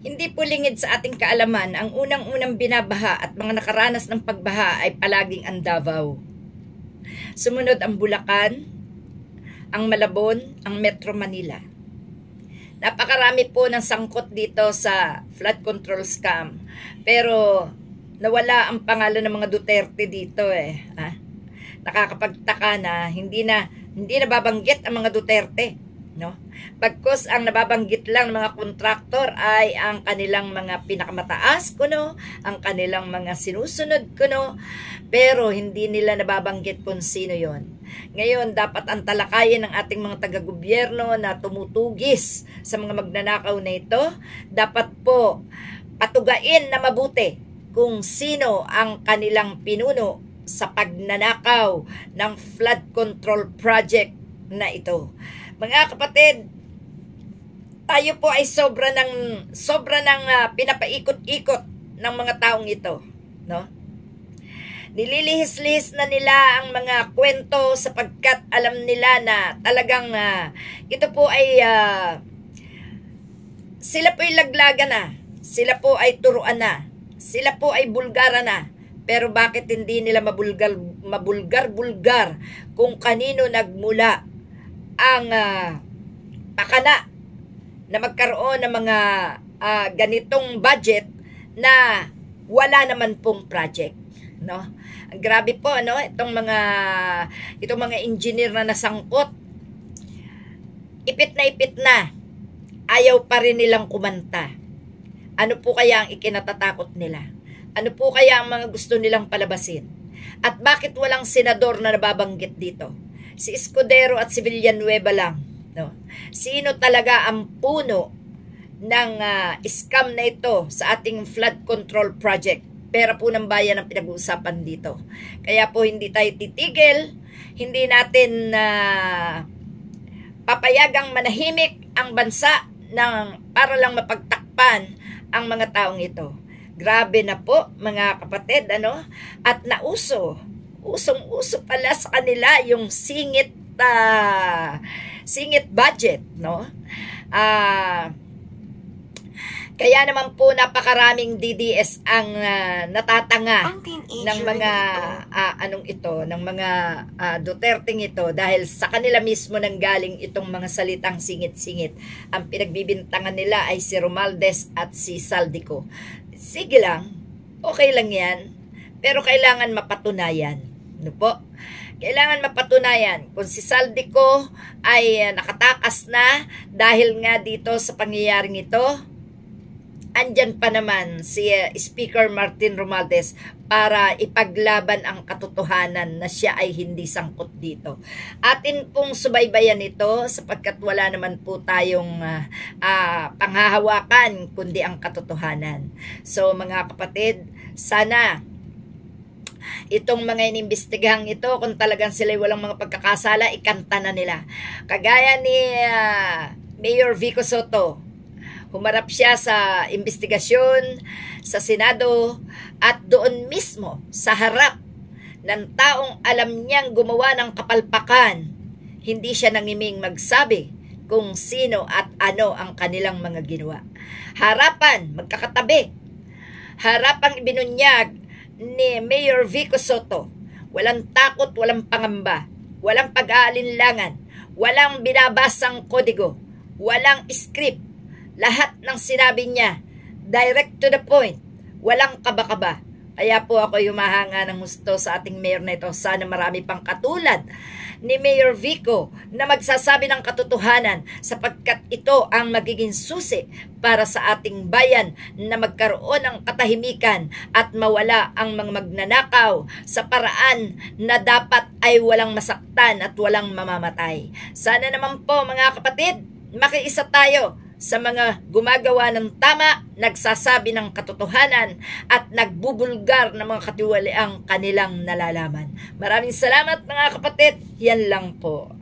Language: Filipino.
Hindi po lingid sa ating kaalaman, ang unang-unang binabaha at mga nakaranas ng pagbaha ay palaging ang Davao. Sumunod ang Bulacan, ang Malabon, ang Metro Manila. Napakarami po ng sangkot dito sa flood control scam. Pero nawala ang pangalan ng mga Duterte dito eh. Nakakapagtaka na hindi na babanggit ang mga Duterte, no? Pagkos ang nababanggit lang ng mga kontraktor ay ang kanilang mga pinakamataas kuno, ang kanilang mga sinusunod kuno, pero hindi nila nababanggit kung sino yon. Ngayon, dapat ang talakayin ng ating mga taga-gobyerno na tumutugis sa mga magnanakaw na ito, dapat po patugain na mabuti kung sino ang kanilang pinuno sa pagnanakaw ng flood control project na ito. Mga kapatid, tayo po ay sobra ng pinapaikot-ikot ng mga taong ito, no? Nililihis-lihis na nila ang mga kwento sapagkat alam nila na talagang ito po ay sila po ay laglagan na, sila po ay turuan na, sila po ay bulgara na. Pero bakit hindi nila mabulgar-bulgar kung kanino nagmula ang pakana na magkaroon ng mga ganitong budget na wala naman pong project, no? Ang grabe po, no? Itong mga engineer na nasangkot, ipit na ayaw pa rin nilang kumanta. Ano po kaya ang ikinatatakot nila? Ano po kaya ang mga gusto nilang palabasin? At bakit walang senador na nababanggit dito? Si Escudero at si Villanueva lang, no? Sino talaga ang puno ng scam na ito sa ating flood control project? Pera po ng bayan ang pinag-uusapan dito. Kaya po hindi tayo titigil, hindi natin papayagang manahimik ang bansa para lang mapagtakpan ang mga taong ito. Grabe na po mga kapatid, ano? At usong-uso pala sa kanila yung singit budget, no? Kaya naman po napakaraming DDS ang natatanga ng mga ng mga Duterteng ito dahil sa kanila mismo nanggaling itong mga salitang singit-singit. Ang pinagbibintangan nila ay si Romualdez at si Saldico. Sige lang, okay lang yan, pero kailangan mapatunayan. Ano po? Kailangan mapatunayan kung si Saldico ay nakatakas na dahil nga dito sa pangyayaring ito. Andyan pa naman si Speaker Martin Romualdez para ipaglaban ang katotohanan na siya ay hindi sangkot dito. Atin pong subaybayan ito sapagkat wala naman po tayong panghahawakan kundi ang katotohanan. So mga kapatid, sana itong mga inimbestigahang ito, kung talagang sila walang mga pagkakasala, ikanta na nila. Kagaya ni Mayor Vico Soto, humarap siya sa investigasyon sa Senado at doon mismo sa harap ng taong alam niyang gumawa ng kapalpakan, hindi siya nangiming magsabi kung sino at ano ang kanilang mga ginawa. Harapan, magkakatabi, harapang ibinunyag ni Mayor Vico Soto, walang takot, walang pangamba, walang pag-aalinlangan, walang binabasang kodigo, walang script. Lahat ng sinabi niya, direct to the point, walang kaba-kaba. Kaya po ako humahanga ng gusto sa ating mayor na ito. Sana marami pang katulad ni Mayor Vico na magsasabi ng katotohanan sapagkat ito ang magiging susi para sa ating bayan na magkaroon ng katahimikan at mawala ang mga magnanakaw sa paraan na dapat ay walang masaktan at walang mamamatay. Sana naman po mga kapatid, makiisa tayo sa mga gumagawa ng tama, nagsasabi ng katotohanan at nagbubulgar ng mga katiwaliang kanilang nalalaman. Maraming salamat mga kapatid. Yan lang po.